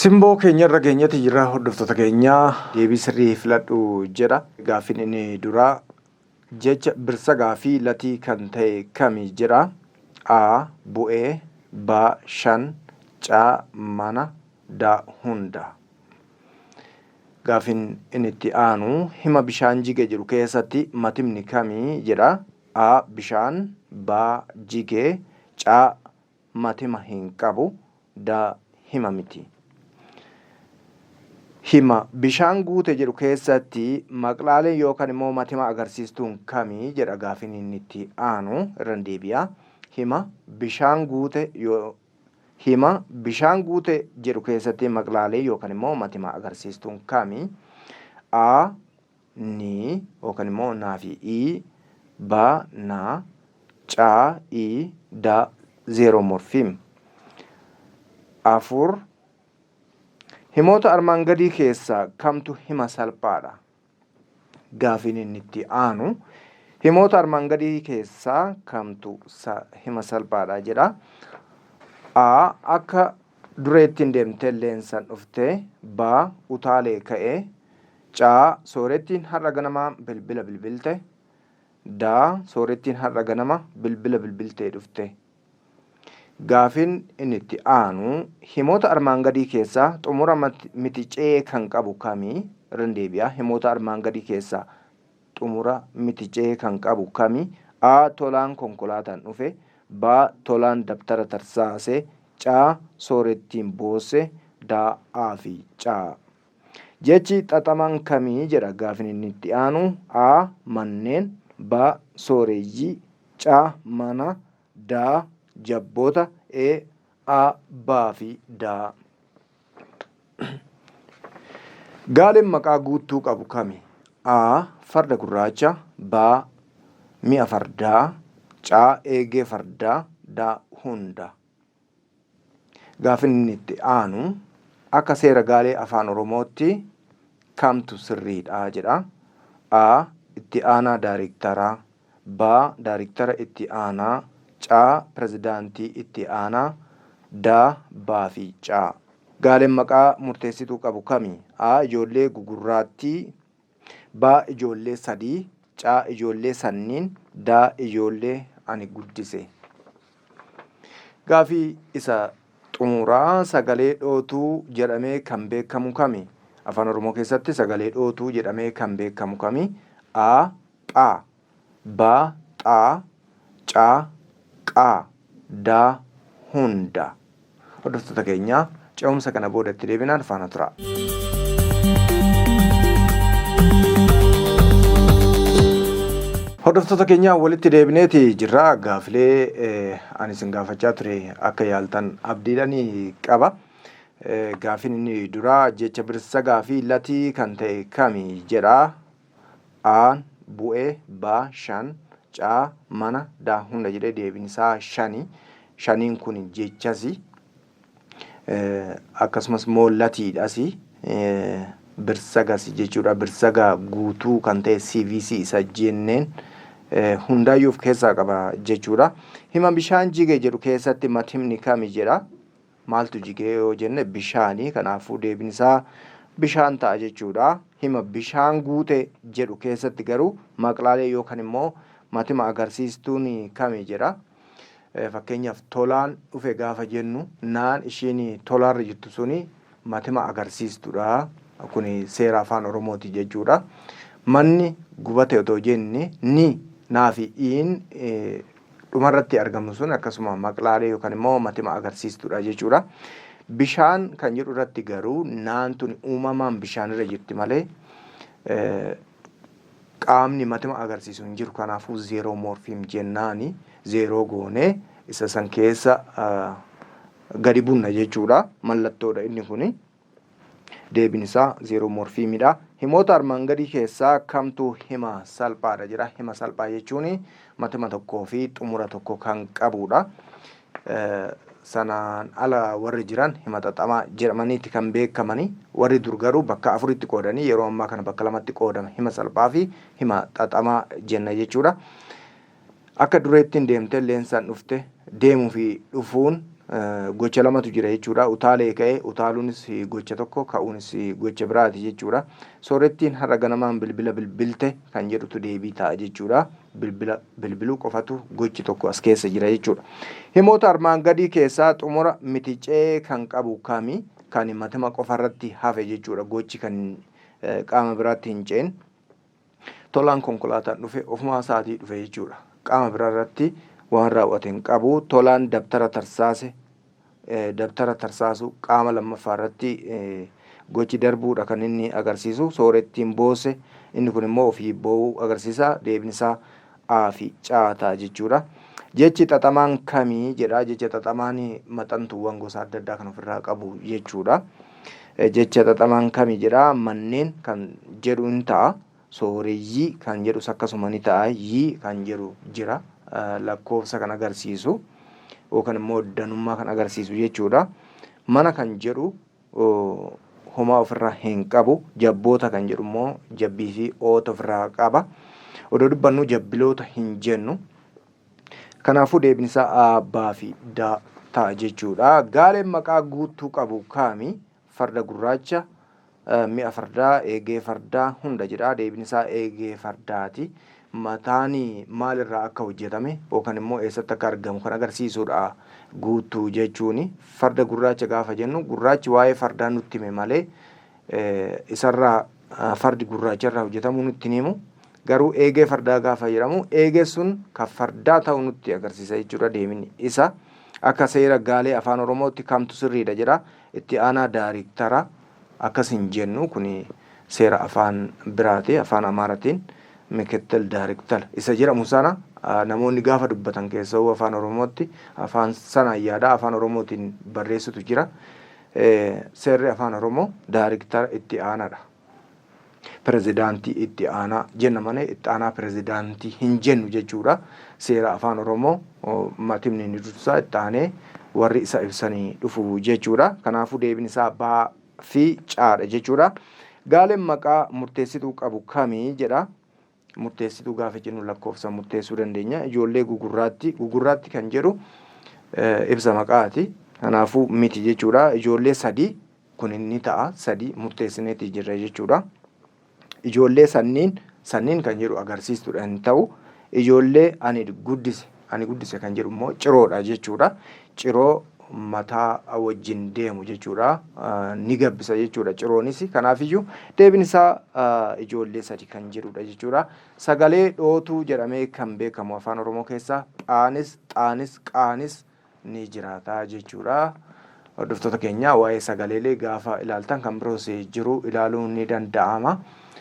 Simboo keenyarra keenyatti jira hordoftoota keenyaa deebii sirrii filadhu jedha. Gaaffiin inni duraa jecha birsa gaafii latii kan ta'e kami jedha. A. Bu'ee B. Shan C. Mana D. Hunda. Gaaffiin inni itti aanu hima bishaan jige jedhu keessatti matimni kami jedha. A. Bishaan B. Jigee C. Matima hin qabu D. Hima miti. Hima bishaan guute jedhu keessatti maqlaalee yookaan immoo matima agarsiistuun kamii jedha gaaffiin inni itti aanu irra deebi'a. Hima bishaan guute jedhu keessatti maqlaalee yookaan immoo matima agarsiistuun kamii? A. Ni yookaan immoo naa fi i. B. Na. C. I. D. Zeeromorfiim. Afur. Himoota armaan gadii keessaa kamtu hima salphaadha? Gaaffiin inni itti aanu himoota armaan gadii keessaa kamtu hima salphaadha jedha. A. Akka dureettiin deemtee leensan dhuftee. B. Utaalee ka'ee. C. Soorettiin har'a ganama bilbila bilbilte. D. Soorettiin har'a ganama bilbila bilbiltee dhufte. Gaaffiin inni itti aanu himoota armaan gadii keessaa xumura miticee kan qabu kamii? Irra deebi'a. Himoota armaan gadii keessaa xumura miticee kan qabu kamii? A. Tolaan konkolaataan dhufe. B. Tolaan dabtara tarsaase. C. Soorettiin boosse. D. A fi C. Jechi xaxamaan kamii jedha gaaffiin inni itti aanu. A. Manneen. B. Sooreyyii. C. Mana. D. Jabboota. A. Baa fi daa. Gaaleen maqaa guutuu qabu kami? A. Farda gurraacha. B. Mi'a fardaa. C. Eegee fardaa. D. Hunda. Gaaffiin inni itti aanu akka seera gaalee afaan Oromootti kamtu sirriidha jedha. A. Itti aanaa daayiriktaraa. B. Daayiriktara itti aanaa. C. Pirezidaantii itti aanaa. D. Baa fi C. Gaaleen maqaa murteessituu qabu kami? A. Ijoollee gugurraattii. B. Ijoollee sadii. C. Ijoollee sanniin. D. Ijoollee ani guddise. Gaaffii isa xumuraa sagalee dhootuu jedhamee kan beekamu kami? Afaan Oromoo keessatti sagalee dhootuu jedhamee kan beekamu kami? A. Phaa. B. Xaa. C. Qaa. D. Hunda. Hordoftoota keenyaa ce'umsa kana boodatti deebinaan faana tura. Hordoftoota keenyaa walitti deebineeti jirra. Gaaffilee ani isin gaafachaa ture akka yaaltan abdiidhaan qaba. Gaaffiin inni duraa jecha birsa gaafii latii kan ta'e kami jedha. A. Bu'ee. B. Shan. C. Mana. D. Hunda jedhee deebiin isaa shani. Shaniin kun jechasi. Akkasumas immoo latiidhasi. Birsagas jechuudha. Birsagaa guutuu kan ta'e CVC isa jenneen hundaayyuu of keessaa qaba jechuudha. Hima bishaan jige jedhu keessatti matimni kami jedha. Maaltu jigee yoo jenne bishaanii. Kanaafuu deebiin isaa bishaan ta'a jechuudha. Hima bishaan guute jedhu keessatti garuu maqlaalee yookaan immoo matima agarsiistuun kami jedha. Fakkeenyaaf tolaan dhufe gaafa jennu naan ishiin tolaarra jirtu suni matima agarsiistuudha. Kun seera afaan Oromooti jechuudha. Manni gubate otoo jenne ni naa fi iin dhumarratti argamu sun akkasuma maqlaalee yookaan immoo matima agarsiistuudha jechuudha. Bishaan kan jedhu irratti garuu naantun uumamaan bishaanirra jirti malee qaamni matima agarsiisu hin jiru. Kanaafuu zeeromorfiim jennaani. Zeeroo goonee isa san keessa gadi bunna jechuudha. Mallattoodha inni kuni. Deebiin isaa zeeromorfiimidha. Himoota armaan gadii keessaa kamtu hima salphaadha jedha. Hima salphaa jechuun matima tokkoo fi xumura tokko kan qabudha. Sanaan ala warri jiran hima xaxamaa jedhamaniitti kan beekamani. Warri dur garuu bakka afuritti qoodanii yeroo ammaa kana bakka lamatti qoodama. Hima salphaa fi hima xaxamaa jenna jechuudha. Akka dureettiin deemtee leensaan dhufte deemuu fi dhufuun gocha lamatu jira jechuudha. Utaalee ka'ee utaaluunis gocha tokko ka'uunis gocha biraati jechuudha. Soorettiin har'a ganamaan bilbila bilbilte kan jedhutu deebii ta'a jechuudha. Bilbiluu qofatu gochi tokko as keessa jira jechuudha. Himoota armaan gadii keessaa xumura miticee kan qabu kami kan matima qofarratti hafe jechuudha. Gochi kan qaama biraatti hin ce'in. Tolaan konkolaataan dhufe ofumaa isaatii dhufe jechuudha. Qaama biraarratti waan raawwate hin qabu. Tolaan dabtara tarsaasu qaama lammaffaa irratti gochi darbuudha kan inni agarsiisu. Soorettiin boose inni kun immoo ofii boo'uu agarsiisa. Deebiin isaa A fi caataa jechuudha. Jechi xaxamaan kamii jedha. Jecha xaxamaan maxxantuuwwan gosa adda addaa kan ofirraa qabu jechuudha. Jecha xaxamaan kamii jedha. Manneen kan jedhu ni ta'a. Sooreyyii kan jedhus akkasuma ni ta'a. Yii kan jedhu jira. Lakkoofsa kan agarsiisu yookaan immoo danummaa kan agarsiisu jechuudha. Mana kan jedhu homaa ofirraa hin qabu. Jabboota kan jedhu immoo jabbii fi oota ofirraa qaba. Odoo dubbannu jabbiloota hin jennu. Kanaafuu deebiin isaa abbaa fi daa ta'a jechuudha. Gaaleen maqaa guutuu qabu kami farda gurraacha mi'a fardaa eegee fardaa hunda jedha. Deebiin isaa eegee fardaati. Mataan maalirraa akka hojjetame yookaan immoo eessatti akka argamu kan agarsiisudha. Guutuu jechuun farda gurraacha gaafa jennu gurraachi waa'ee fardaa nutti hime malee isarraa fardi gurraacharraa hojjetamuu nutti himu. Garuu eegee fardaa gaafa jedhamu eegee sun kan fardaa ta'u nutti agarsiisa jechuudha. Deebiin isa akka seera gaalee afaan oromootti kamtu sirriidha jedha. Itti aanaa daariktara akkas hin jennu kun seera afaan biraati afaan amaaratiin. Mikettel daariktal isa jedhamu sana namoonni gaafa dubbatan keessaa afaan oromootti afaan sana yaada afaan oromootiin barreessitu jira. Seerri afaan oromoo daariktara itti aanaadha. Pirezidaantii itti aanaa jenna malee itti aanaa pirezidaantii hin jennu jechuudha. Seera afaan oromoo matimni ni dursa itti aanee warri isa ibsanii dhufu jechuudha. Kanaafuu deebiin isaa baa fi caadha jechuudha. Gaaleen maqaa murteessituu qabu kamii jedha. Murteessituu gaafa jennu lakkoofsa murteessuu dandeenya. Ijoollee gugurraatti kan jedhu ibsa maqaati. Kanaafuu miti jechuudha. Ijoollee sadii kun inni ta'a. Sadii murteessineetii jirra jechuudha. Ijoollee sanniin kan jedhu agarsiistuudha hin ta'u. Ijoollee ani guddise kan jedhu immoo ciroodha jechuudha. Ciroo mataa wajjin deemu jechuudha. Ni gabbisa jechuudha ciroonis. Kanaafiyyuu deebiin isaa ijoollee sadii kan jedhudha jechuudha. Sagalee dhootuu jedhamee kan beekamu afaan oromoo keessaa phaanis, xaanis, qaanis ni jiraata jechuudha. Hordoftoota keenya waa'ee sagaleelee gaafa ilaaltan kan biroos jiru ilaaluun ni danda'ama.